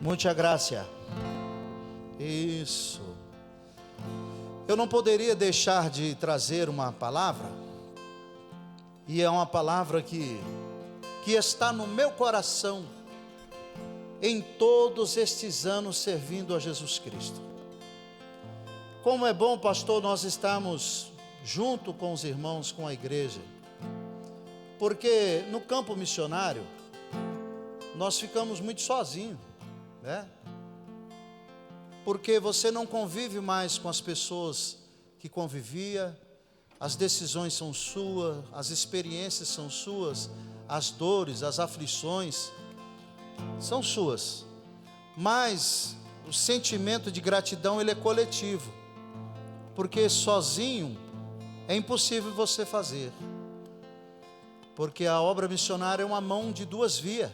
Muita graça. Isso. Eu não poderia deixar de trazer uma palavra, e é uma palavra que está no meu coração em todos estes anos servindo a Jesus Cristo. Como é bom, pastor, nós estamos junto com os irmãos, com a igreja, porque no campo missionário nós ficamos muito sozinhos, né? Porque você não convive mais com as pessoas que convivia, as decisões são suas, as experiências são suas, as dores, as aflições são suas, mas o sentimento de gratidão ele é coletivo, porque sozinho é impossível você fazer, porque a obra missionária é uma mão de duas vias,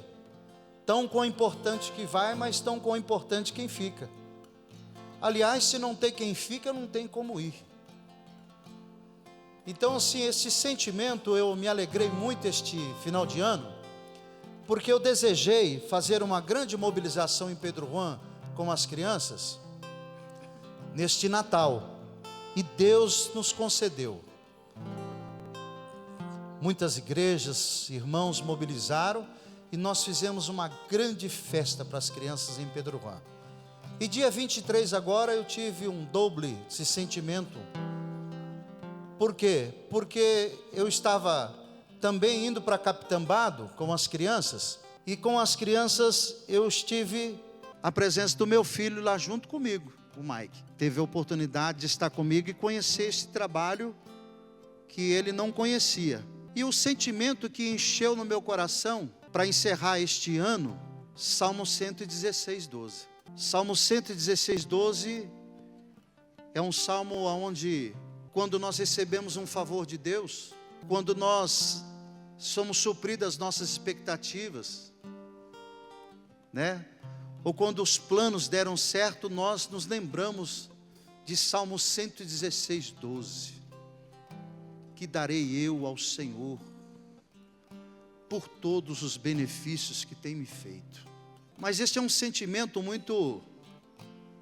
tão quão importante que vai, mas tão quão importante quem fica. Aliás, se não tem quem fica, não tem como ir. Então assim, esse sentimento, eu me alegrei muito este final de ano, porque eu desejei fazer uma grande mobilização em Pedro Juan com as crianças, neste Natal, e Deus nos concedeu. Muitas igrejas, irmãos mobilizaram, e nós fizemos uma grande festa para as crianças em Pedro Juan. E dia 23 agora eu tive um doble esse sentimento. Por quê? Porque eu estava também indo para Capitambado com as crianças, e com as crianças eu estive a presença do meu filho lá junto comigo, o Mike. Teve a oportunidade de estar comigo e conhecer esse trabalho que ele não conhecia. E o sentimento que encheu no meu coração para encerrar este ano, Salmo 116, 12. Salmo 116, 12 é um salmo onde, quando nós recebemos um favor de Deus, quando nós somos supridas as nossas expectativas, né? Ou quando os planos deram certo, nós nos lembramos de Salmo 116, 12. Que darei eu ao Senhor por todos os benefícios que tem me feito. Mas esse é um sentimento muito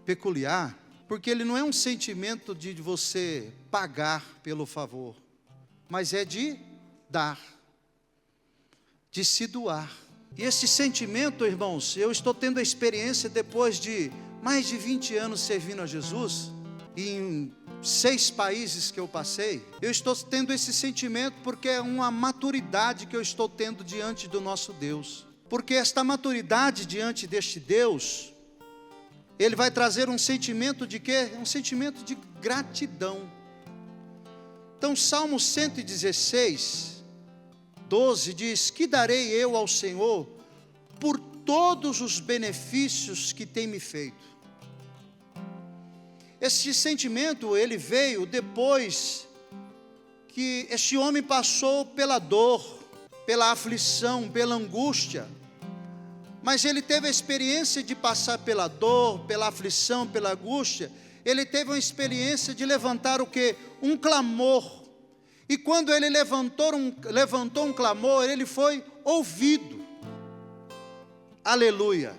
peculiar, porque ele não é um sentimento de você pagar pelo favor, mas é de dar, de se doar. E esse sentimento, irmãos, eu estou tendo a experiência depois de mais de 20 anos servindo a Jesus, e em 6 países que eu passei, eu estou tendo esse sentimento porque é uma maturidade que eu estou tendo diante do nosso Deus. Porque esta maturidade diante deste Deus, Ele vai trazer um sentimento de quê? Um sentimento de gratidão. Então Salmo 116, 12 diz: que darei eu ao Senhor por todos os benefícios que tem me feito. Esse sentimento, ele veio depois que este homem passou pela dor, pela aflição, pela angústia, mas ele teve a experiência de passar pela dor, pela aflição, pela angústia. Ele teve uma experiência de levantar o quê? Um clamor, e quando ele levantou um clamor, ele foi ouvido. Aleluia.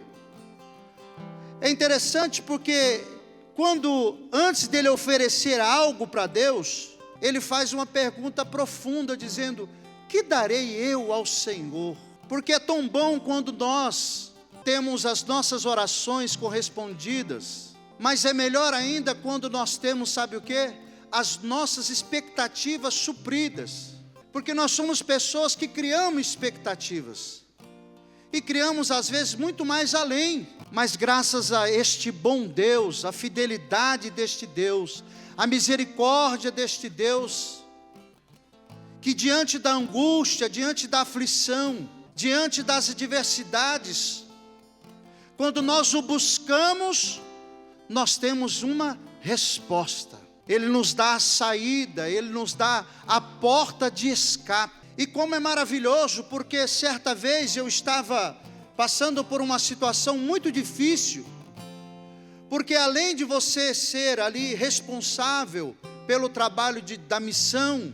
É interessante porque antes dele oferecer algo para Deus, ele faz uma pergunta profunda, dizendo: que darei eu ao Senhor? Porque é tão bom quando nós temos as nossas orações correspondidas, mas é melhor ainda quando nós temos, sabe o quê? As nossas expectativas supridas, porque nós somos pessoas que criamos expectativas, e criamos às vezes muito mais além, mas graças a este bom Deus, a fidelidade deste Deus, a misericórdia deste Deus, que diante da angústia, diante da aflição, diante das adversidades, quando nós o buscamos, nós temos uma resposta. Ele nos dá a saída, Ele nos dá a porta de escape. E como é maravilhoso, porque certa vez eu estava passando por uma situação muito difícil, porque além de você ser ali responsável pelo trabalho da missão,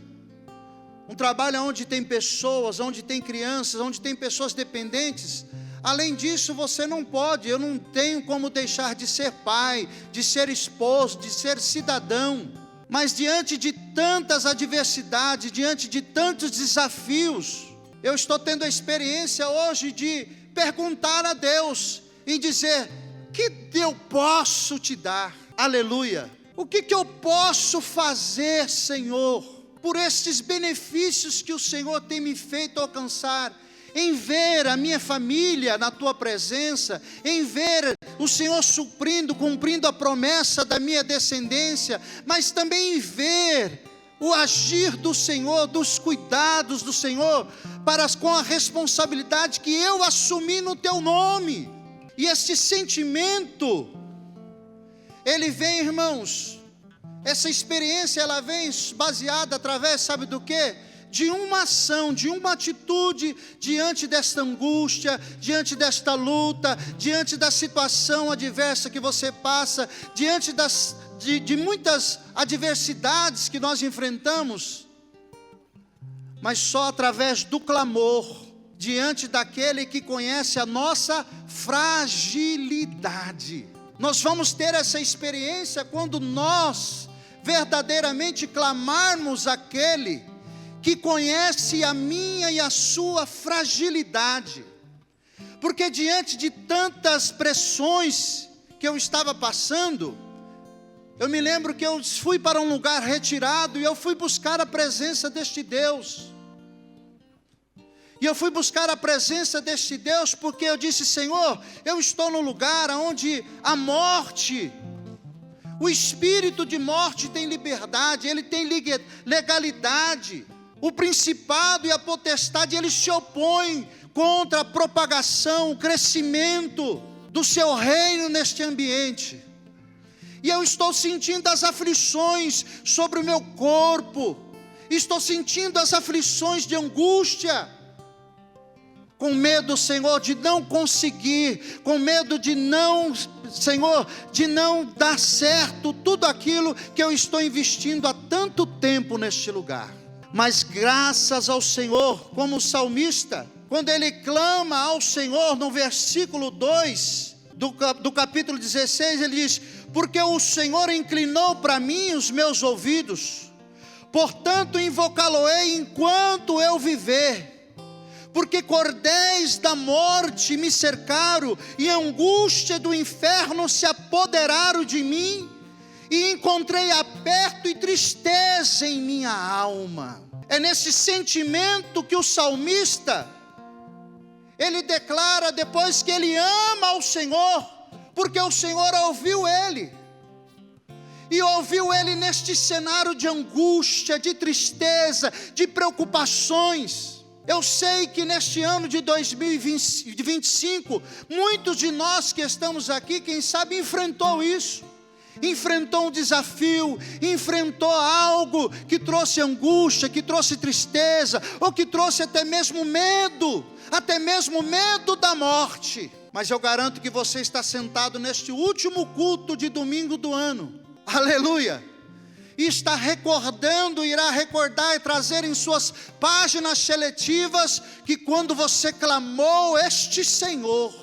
um trabalho onde tem pessoas, onde tem crianças, onde tem pessoas dependentes, Além disso, você não pode, eu não tenho como deixar de ser pai, de ser esposo, de ser cidadão. Mas diante de tantas adversidades, diante de tantos desafios, eu estou tendo a experiência hoje de perguntar a Deus e dizer: o que eu posso te dar? Aleluia! O que eu posso fazer, Senhor, por estes benefícios que o Senhor tem me feito alcançar? Em ver a minha família na tua presença, em ver o Senhor suprindo, cumprindo a promessa da minha descendência, mas também em ver o agir do Senhor, dos cuidados do Senhor, com a responsabilidade que eu assumi no teu nome. E este sentimento, ele vem, irmãos, essa experiência, ela vem baseada através, sabe do quê? De uma ação, de uma atitude diante desta angústia, diante desta luta, diante da situação adversa que você passa, diante de muitas adversidades que nós enfrentamos, mas só através do clamor, diante daquele que conhece a nossa fragilidade. Nós vamos ter essa experiência quando nós verdadeiramente clamarmos àquele que conhece a minha e a sua fragilidade. Porque diante de tantas pressões que eu estava passando, eu me lembro que eu fui para um lugar retirado e eu fui buscar a presença deste Deus. E eu fui buscar a presença deste Deus porque eu disse: Senhor, eu estou no lugar onde a morte, o espírito de morte tem liberdade, ele tem legalidade. O principado e a potestade, eles se opõem contra a propagação, o crescimento do seu reino neste ambiente. E eu estou sentindo as aflições sobre o meu corpo, estou sentindo as aflições de angústia, com medo, Senhor, de não conseguir, com medo de não, Senhor, de não dar certo tudo aquilo que eu estou investindo há tanto tempo neste lugar. Mas graças ao Senhor, como o salmista, quando ele clama ao Senhor, no versículo 2 do capítulo 16, ele diz: porque o Senhor inclinou para mim os meus ouvidos, portanto invocá-lo-ei enquanto eu viver. Porque cordéis da morte me cercaram, e a angústia do inferno se apoderaram de mim, e encontrei aperto e tristeza em minha alma. É nesse sentimento que o salmista, ele declara depois que ele ama ao Senhor, porque o Senhor ouviu ele, e ouviu ele neste cenário de angústia, de tristeza, de preocupações. Eu sei que neste ano de 2025, muitos de nós que estamos aqui, quem sabe enfrentou isso, enfrentou um desafio, enfrentou algo que trouxe angústia, que trouxe tristeza, ou que trouxe até mesmo medo da morte. Mas eu garanto que você está sentado neste último culto de domingo do ano, aleluia, e está recordando, irá recordar e trazer em suas páginas seletivas que quando você clamou este Senhor,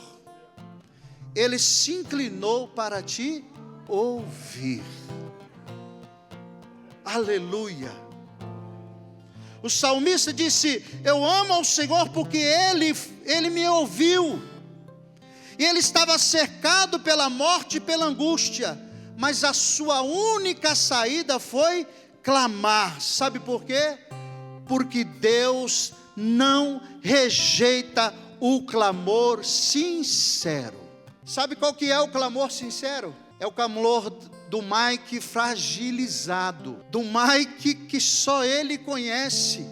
Ele se inclinou para ti ouvir. Aleluia. O salmista disse: eu amo ao Senhor porque Ele me ouviu. E ele estava cercado pela morte e pela angústia, mas a sua única saída foi clamar. Sabe por quê? Porque Deus não rejeita o clamor sincero. Sabe qual que é o clamor sincero? É o clamor do Mike fragilizado, do Mike que só ele conhece,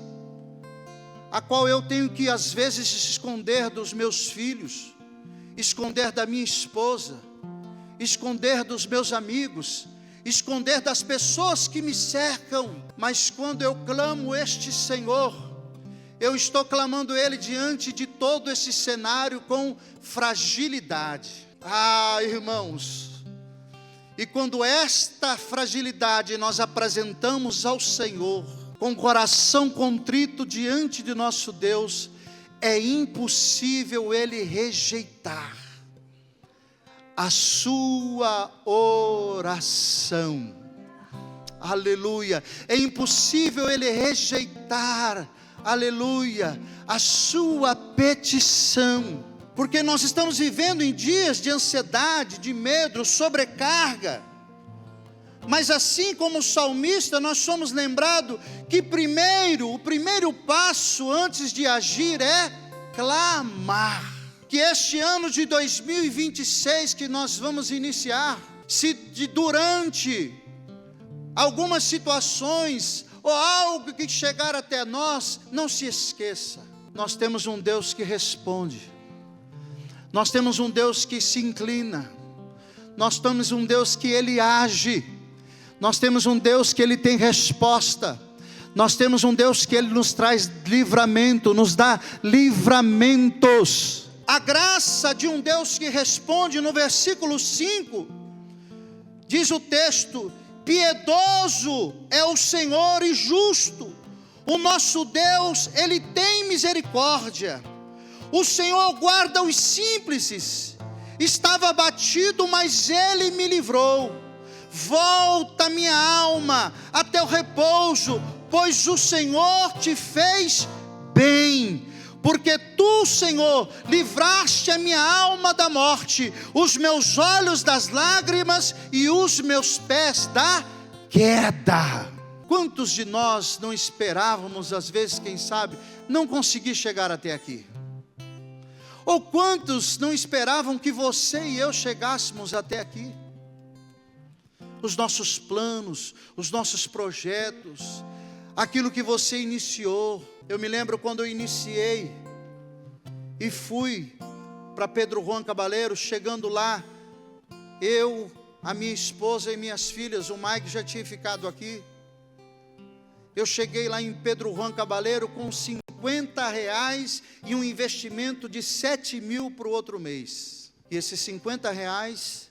a qual eu tenho que às vezes esconder dos meus filhos, esconder da minha esposa, esconder dos meus amigos, esconder das pessoas que me cercam. Mas quando eu clamo este Senhor, eu estou clamando Ele diante de todo esse cenário com fragilidade. Ah, irmãos, e quando esta fragilidade nós apresentamos ao Senhor, com o coração contrito diante de nosso Deus, é impossível ele rejeitar a sua oração. Aleluia. É impossível ele rejeitar, aleluia, a sua petição. Porque nós estamos vivendo em dias de ansiedade, de medo, sobrecarga. Mas assim como o salmista, nós somos lembrados que o primeiro passo antes de agir é clamar. Que este ano de 2026 que nós vamos iniciar, se durante algumas situações ou algo que chegar até nós, não se esqueça, nós temos um Deus que responde, nós temos um Deus que se inclina, nós temos um Deus que Ele age, nós temos um Deus que Ele tem resposta, nós temos um Deus que Ele nos traz livramento, nos dá livramentos. A graça de um Deus que responde, no versículo 5, diz o texto: piedoso é o Senhor e justo, o nosso Deus, Ele tem misericórdia. O Senhor guarda os simples, estava abatido, mas Ele me livrou. Volta minha alma a teu repouso, pois o Senhor te fez bem. Porque tu, Senhor, livraste a minha alma da morte, os meus olhos das lágrimas e os meus pés da queda. Quantos de nós não esperávamos, às vezes, quem sabe, não conseguir chegar até aqui? Ou quantos não esperavam que você e eu chegássemos até aqui? Os nossos planos, os nossos projetos, aquilo que você iniciou. Eu me lembro quando eu iniciei e fui para Pedro Juan Cabaleiro. Chegando lá, eu, a minha esposa e minhas filhas, o Mike já tinha ficado aqui. Eu cheguei lá em Pedro Juan Cabaleiro com R$50 e um investimento de 7.000 para o outro mês. E esses R$50,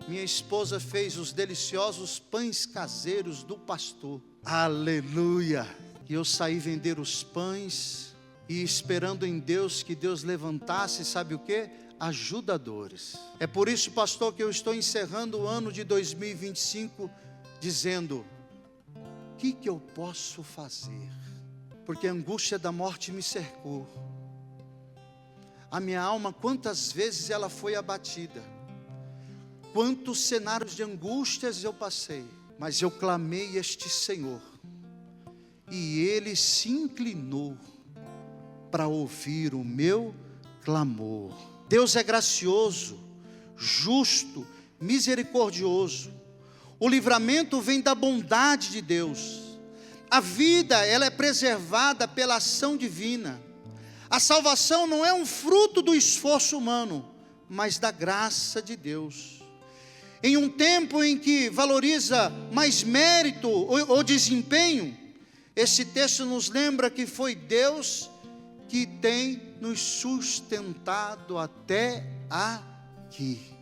minha esposa fez os deliciosos pães caseiros do pastor. Aleluia! E eu saí vender os pães e esperando em Deus que Deus levantasse, sabe o que? Ajudadores. É por isso, pastor, que eu estou encerrando o ano de 2025 dizendo: o que eu posso fazer? Porque a angústia da morte me cercou. A minha alma, quantas vezes ela foi abatida, quantos cenários de angústias eu passei, mas eu clamei este Senhor, e Ele se inclinou para ouvir o meu clamor. Deus é gracioso, justo, misericordioso. O livramento vem da bondade de Deus. A vida, ela é preservada pela ação divina. A salvação não é um fruto do esforço humano, mas da graça de Deus. Em um tempo em que valoriza mais mérito ou desempenho, esse texto nos lembra que foi Deus que tem nos sustentado até aqui.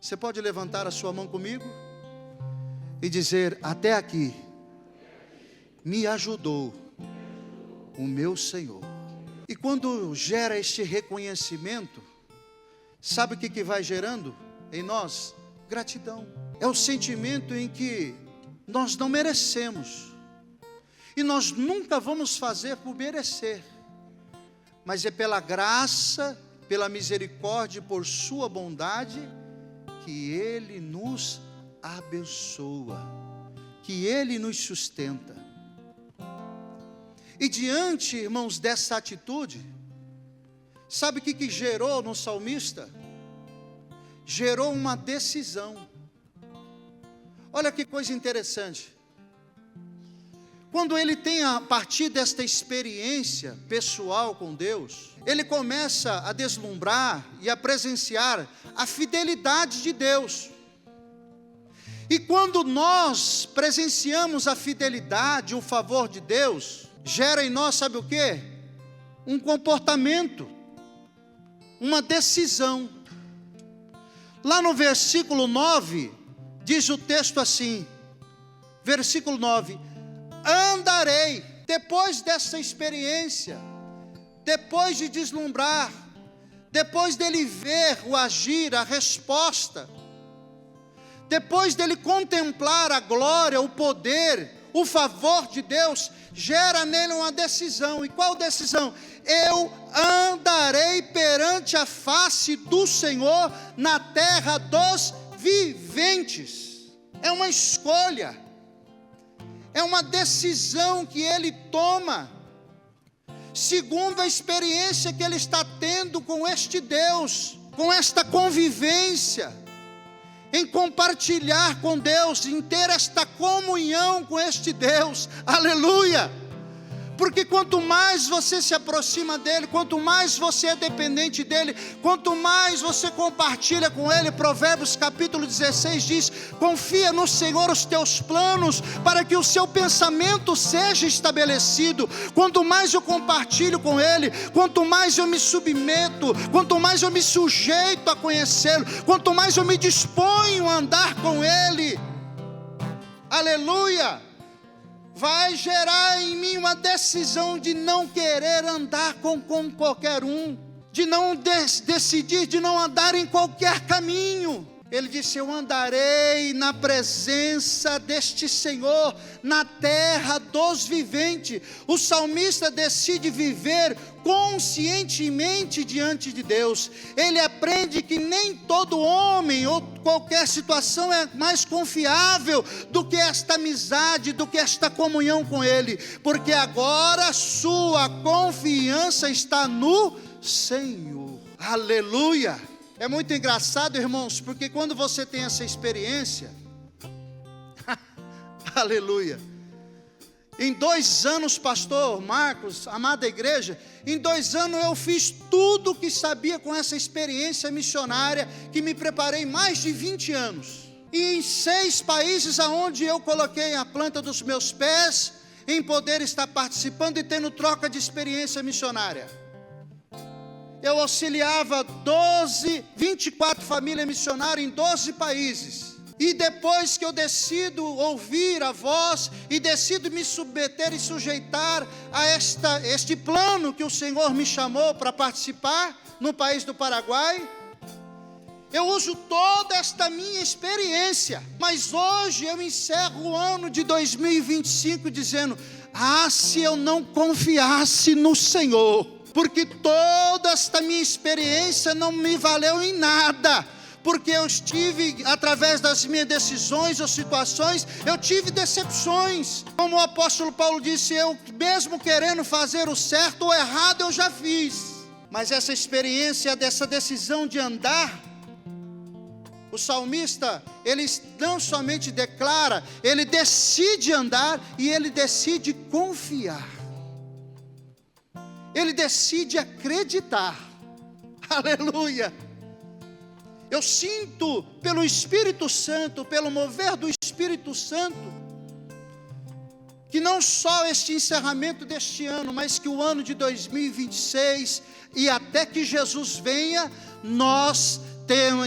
Você pode levantar a sua mão comigo e dizer: até aqui me ajudou o meu Senhor. E quando gera este reconhecimento, sabe o que vai gerando em nós? Gratidão. É o sentimento em que nós não merecemos, e nós nunca vamos fazer por merecer, mas é pela graça, pela misericórdia e por sua bondade que Ele nos abençoa, que Ele nos sustenta. E diante, irmãos, dessa atitude, sabe o que gerou no salmista? Gerou uma decisão. Olha que coisa interessante. Quando ele tem, a partir desta experiência pessoal com Deus, ele começa a deslumbrar e a presenciar a fidelidade de Deus. E quando nós presenciamos a fidelidade, o favor de Deus, gera em nós, sabe o quê? Um comportamento, uma decisão. Lá no versículo 9, diz o texto assim, versículo 9: andarei, depois dessa experiência, depois de deslumbrar, depois dele ver o agir, a resposta, depois dele contemplar a glória, o poder, o favor de Deus, gera nele uma decisão. E qual decisão? Eu andarei perante a face do Senhor na terra dos viventes. É uma escolha, é uma decisão que ele toma, segundo a experiência que ele está tendo com este Deus, com esta convivência, em compartilhar com Deus, em ter esta comunhão com este Deus, aleluia. Porque quanto mais você se aproxima dele, quanto mais você é dependente dele, quanto mais você compartilha com ele, Provérbios capítulo 16 diz: confia no Senhor os teus planos, para que o seu pensamento seja estabelecido. Quanto mais eu compartilho com ele, quanto mais eu me submeto, quanto mais eu me sujeito a conhecê-lo, quanto mais eu me disponho a andar com ele, aleluia, vai gerar em mim uma decisão de não querer andar com qualquer um, de não decidir, de não andar em qualquer caminho. Ele disse: eu andarei na presença deste Senhor, na terra dos viventes. O salmista decide viver conscientemente diante de Deus. Ele aprende que nem todo homem ou qualquer situação é mais confiável do que esta amizade, do que esta comunhão com Ele, porque agora sua confiança está no Senhor. Aleluia! É muito engraçado, irmãos, porque quando você tem essa experiência, aleluia, em 2 anos, pastor Marcos, amada igreja, em 2 anos eu fiz tudo o que sabia com essa experiência missionária, que me preparei mais de 20 anos, e em 6 países aonde eu coloquei a planta dos meus pés, em poder estar participando e tendo troca de experiência missionária. Eu auxiliava 24 famílias missionárias em 12 países. E depois que eu decido ouvir a voz e decido me submeter e sujeitar a este plano que o Senhor me chamou para participar no país do Paraguai, eu uso toda esta minha experiência. Mas hoje eu encerro o ano de 2025 dizendo: se eu não confiasse no Senhor, porque toda esta minha experiência não me valeu em nada, porque eu estive, através das minhas decisões ou situações, eu tive decepções. Como o apóstolo Paulo disse: eu mesmo querendo fazer o certo, o errado eu já fiz. Mas essa experiência dessa decisão de andar, o salmista, ele não somente declara, ele decide andar e ele decide confiar. Ele decide acreditar, aleluia. Eu sinto pelo Espírito Santo, pelo mover do Espírito Santo, que não só este encerramento deste ano, mas que o ano de 2026 e até que Jesus venha, nós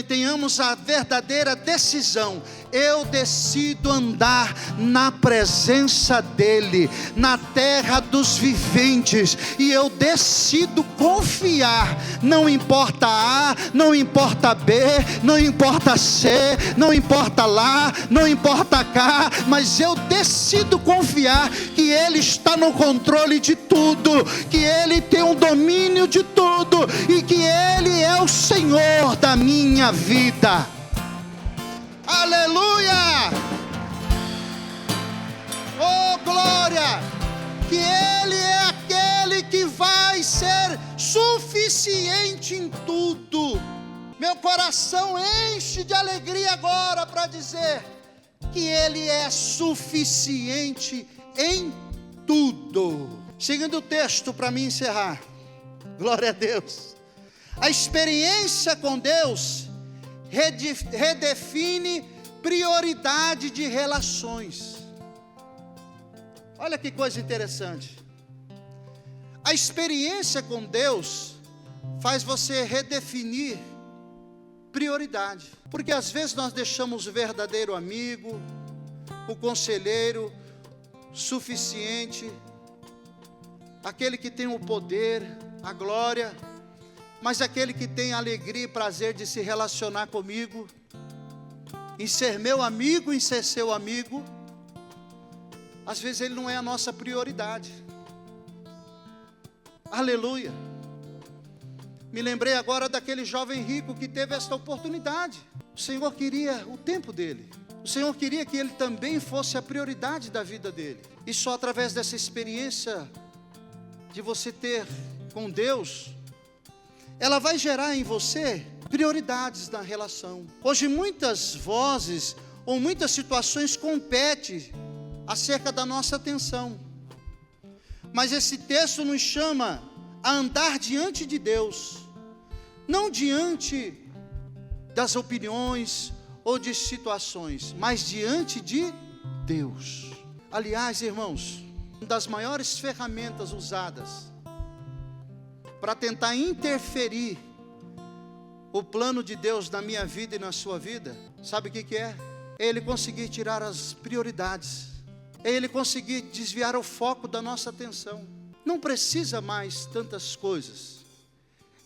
tenhamos a verdadeira decisão. Eu decido andar na presença dEle, na terra dos viventes, e eu decido confiar, não importa A, não importa B, não importa C, não importa lá, não importa cá, mas eu decido confiar que Ele está no controle de tudo, que Ele tem o domínio de tudo, e que Ele é o Senhor da minha vida. Aleluia! Oh glória! Que Ele é aquele que vai ser suficiente em tudo. Meu coração enche de alegria agora para dizer que Ele é suficiente em tudo. Seguindo o texto para mim encerrar. Glória a Deus. A experiência com Deus redefine prioridade de relações. Olha que coisa interessante. A experiência com Deus faz você redefinir prioridade. Porque às vezes nós deixamos o verdadeiro amigo, o conselheiro suficiente, aquele que tem o poder, a glória, mas aquele que tem alegria e prazer de se relacionar comigo, em ser meu amigo, em ser seu amigo, às vezes ele não é a nossa prioridade. Aleluia. Me lembrei agora daquele jovem rico que teve esta oportunidade. O Senhor queria o tempo dele. O Senhor queria que ele também fosse a prioridade da vida dele. E só através dessa experiência de você ter com Deus, ela vai gerar em você prioridades na relação. Hoje muitas vozes ou muitas situações competem acerca da nossa atenção. Mas esse texto nos chama a andar diante de Deus, não diante das opiniões ou de situações, mas diante de Deus. Aliás, irmãos, uma das maiores ferramentas usadas para tentar interferir o plano de Deus na minha vida e na sua vida, sabe o que é? É Ele conseguir tirar as prioridades, é Ele conseguir desviar o foco da nossa atenção. Não precisa mais tantas coisas,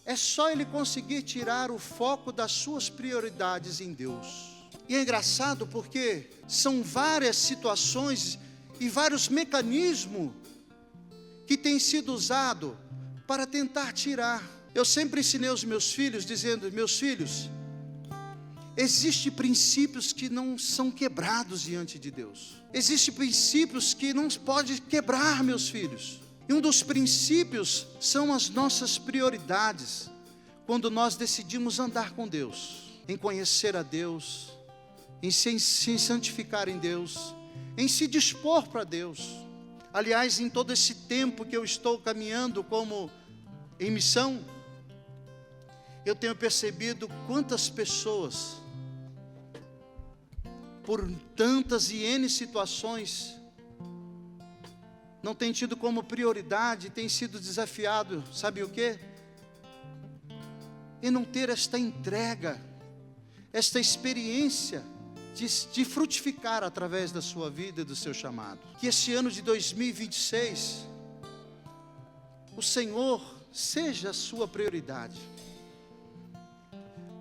é só Ele conseguir tirar o foco das suas prioridades em Deus. E é engraçado porque são várias situações e vários mecanismos que têm sido usados para tentar tirar. Eu sempre ensinei os meus filhos, dizendo: meus filhos, existem princípios que não são quebrados diante de Deus. Existem princípios que não pode quebrar, meus filhos. E um dos princípios são as nossas prioridades, quando nós decidimos andar com Deus, em conhecer a Deus, em se santificar em Deus, em se dispor para Deus. Aliás, em todo esse tempo que eu estou caminhando como em missão, eu tenho percebido quantas pessoas, por tantas e N situações, não tem tido como prioridade, tem sido desafiado, sabe o quê? E não ter esta entrega, esta experiência de frutificar através da sua vida e do seu chamado. Que esse ano de 2026, o Senhor seja a sua prioridade.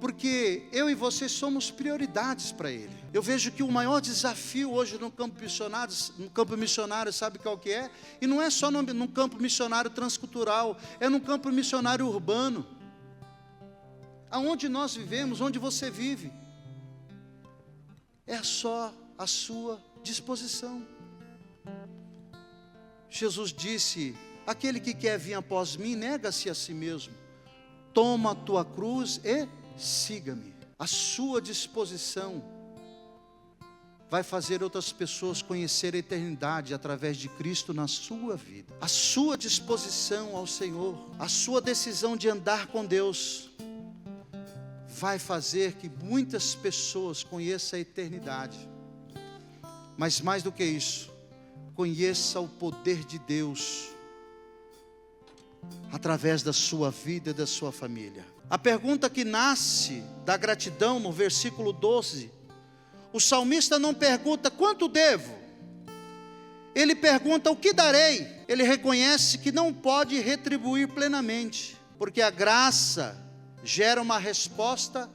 Porque eu e você somos prioridades para Ele. Eu vejo que o maior desafio hoje no campo missionário, sabe qual que é? E não é só no campo missionário transcultural, é no campo missionário urbano. Aonde nós vivemos, onde você vive, é só a sua disposição. Jesus disse: aquele que quer vir após mim, nega-se a si mesmo, toma a tua cruz e siga-me. A sua disposição vai fazer outras pessoas conhecer a eternidade através de Cristo na sua vida. A sua disposição ao Senhor, a sua decisão de andar com Deus, vai fazer que muitas pessoas conheçam a eternidade. Mas mais do que isso, conheça o poder de Deus através da sua vida e da sua família. A pergunta que nasce da gratidão no versículo 12, o salmista não pergunta quanto devo, ele pergunta o que darei. Ele reconhece que não pode retribuir plenamente, porque a graça gera uma resposta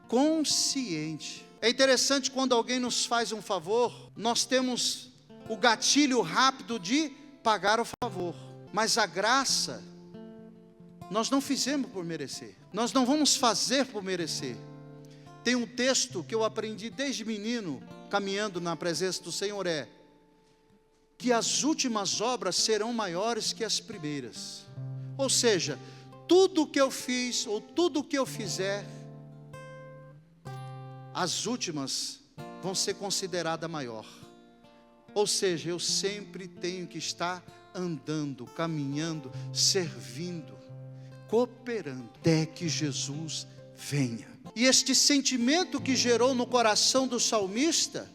consciente. É interessante quando alguém nos faz um favor, nós temos o gatilho rápido de pagar o favor, mas a graça nós não fizemos por merecer, nós não vamos fazer por merecer. Tem um texto que eu aprendi desde menino, caminhando na presença do Senhor, é que as últimas obras serão maiores que as primeiras. Ou seja, tudo que eu fiz, ou tudo que eu fizer, as últimas vão ser consideradas maior. Ou seja, eu sempre tenho que estar andando, caminhando, servindo, cooperando, até que Jesus venha. E este sentimento que gerou no coração do salmista,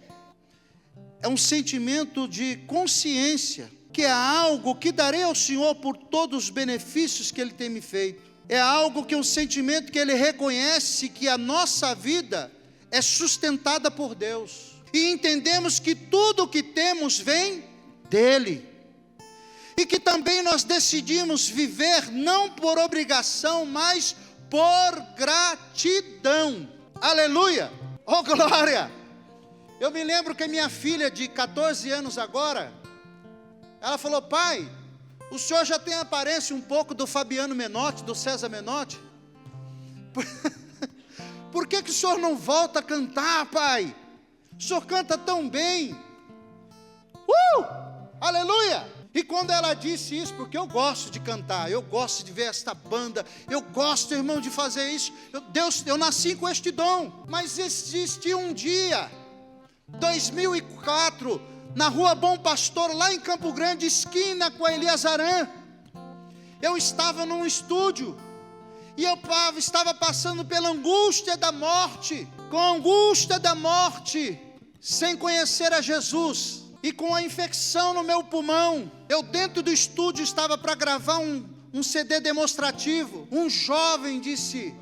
é um sentimento de consciência, que é algo que darei ao Senhor por todos os benefícios que Ele tem me feito. É algo que é um sentimento que ele reconhece que a nossa vida é sustentada por Deus. E entendemos que tudo o que temos vem dEle. e que também nós decidimos viver não por obrigação, mas por gratidão. Aleluia! Oh glória! Eu me lembro que minha filha de 14 anos agora, ela falou: pai, o senhor já tem a aparência um pouco do Fabiano Menotti, do César Menotti? Por que o senhor não volta a cantar, pai? O senhor canta tão bem. Aleluia! E quando ela disse isso, porque eu gosto de cantar, eu gosto de ver esta banda, eu gosto, irmão, de fazer isso. Eu nasci com este dom. Mas existe um dia, 2004, na rua Bom Pastor, lá em Campo Grande, esquina com a Eliasarã, eu estava num estúdio, e eu estava passando pela angústia da morte, com a angústia da morte, sem conhecer a Jesus, e com a infecção no meu pulmão. Eu dentro do estúdio estava para gravar um CD demonstrativo. Um jovem disse: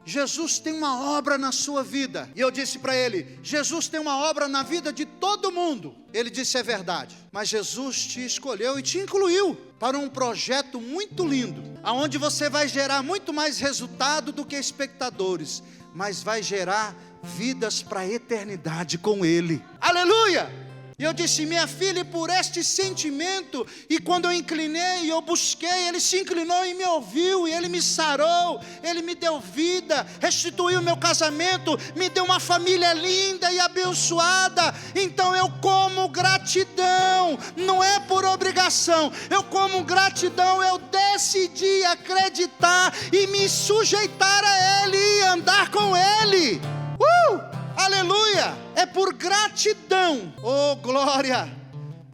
Jesus tem uma obra na sua vida. E eu disse para ele: Jesus tem uma obra na vida de todo mundo. Ele disse: é verdade, mas Jesus te escolheu e te incluiu para um projeto muito lindo, aonde você vai gerar muito mais resultado do que espectadores, mas vai gerar vidas para a eternidade com Ele. Aleluia! E eu disse: minha filha, por este sentimento, e quando eu inclinei e eu busquei, Ele se inclinou e me ouviu, e Ele me sarou, Ele me deu vida, restituiu meu casamento, me deu uma família linda e abençoada. Então eu como gratidão, não é por obrigação, eu como gratidão, eu decidi acreditar e me sujeitar a Ele e andar com Ele. Aleluia! É por gratidão. Oh glória!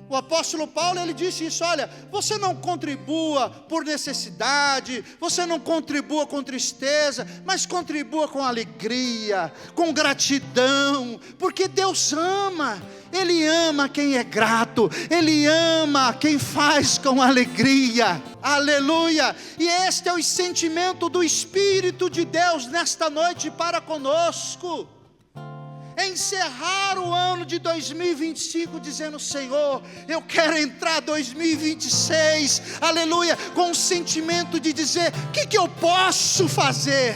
O apóstolo Paulo, ele disse isso: olha, você não contribua por necessidade, você não contribua com tristeza, mas contribua com alegria, com gratidão, porque Deus ama. Ele ama quem é grato, Ele ama quem faz com alegria. Aleluia! E este é o sentimento do Espírito de Deus nesta noite para conosco. Encerrar o ano de 2025 dizendo: Senhor, eu quero entrar 2026, aleluia, com o sentimento de dizer: o que eu posso fazer?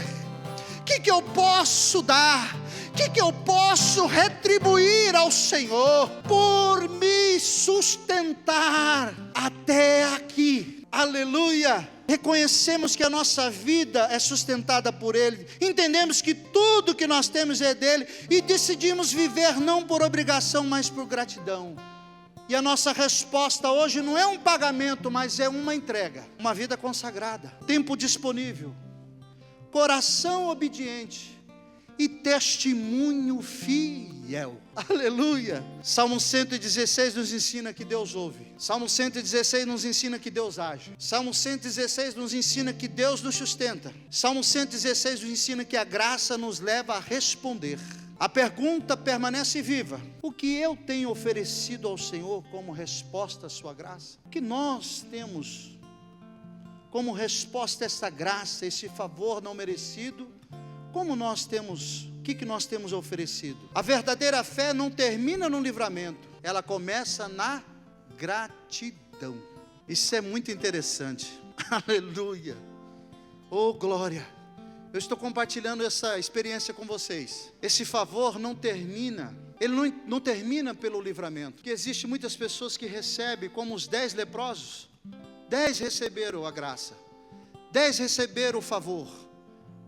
O que eu posso dar? O que eu posso retribuir ao Senhor por me sustentar até aqui? Aleluia! Reconhecemos que a nossa vida é sustentada por Ele, entendemos que tudo que nós temos é dEle, e decidimos viver não por obrigação, mas por gratidão. E a nossa resposta hoje não é um pagamento, mas é uma entrega, uma vida consagrada, tempo disponível, coração obediente e testemunho fiel. Aleluia! Salmo 116 nos ensina que Deus ouve. Salmo 116 nos ensina que Deus age. Salmo 116 nos ensina que Deus nos sustenta. Salmo 116 nos ensina que a graça nos leva a responder. A pergunta permanece viva: o que eu tenho oferecido ao Senhor como resposta à sua graça? O que nós temos como resposta a essa graça, esse favor não merecido? Como nós temos, o que nós temos oferecido? A verdadeira fé não termina no livramento, ela começa na gratidão. Isso é muito interessante. Aleluia! Oh glória! Eu estou compartilhando essa experiência com vocês. Esse favor não termina, ele não termina pelo livramento, porque existe muitas pessoas que recebem, como os 10 leprosos. 10 receberam a graça, 10 receberam o favor,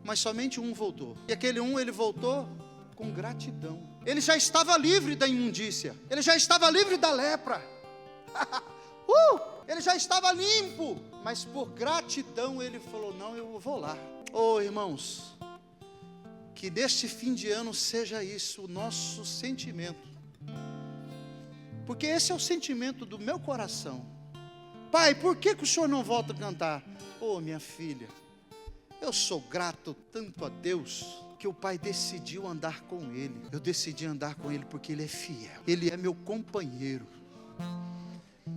mas somente um voltou. E aquele um, ele voltou com gratidão. Ele já estava livre da imundícia, ele já estava livre da lepra. Ele já estava limpo, mas por gratidão ele falou: não, eu vou lá. Oh irmãos, que neste fim de ano seja isso o nosso sentimento, porque esse é o sentimento do meu coração. Pai, por que o Senhor não volta a cantar? Oh minha filha, eu sou grato tanto a Deus, que o Pai decidiu andar com Ele. Eu decidi andar com Ele porque Ele é fiel, Ele é meu companheiro,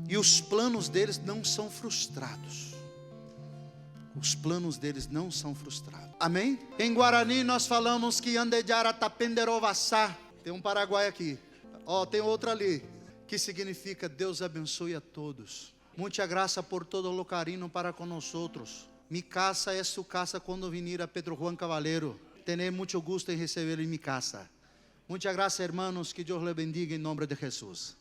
e os planos deles não são frustrados. Os planos deles não são frustrados. Amém? Em Guarani nós falamos que Andejara tapenderovassá. Tem um paraguai aqui, tem outro ali, que significa Deus abençoe a todos. Muita graça por todo lo carinho para com nosotros. Mi casa é su casa quando venir a Pedro Juan Cavaleiro. Terei muito gosto em recebê-lo em mi casa. Muita graça, hermanos, que Deus le bendiga em nome de Jesus.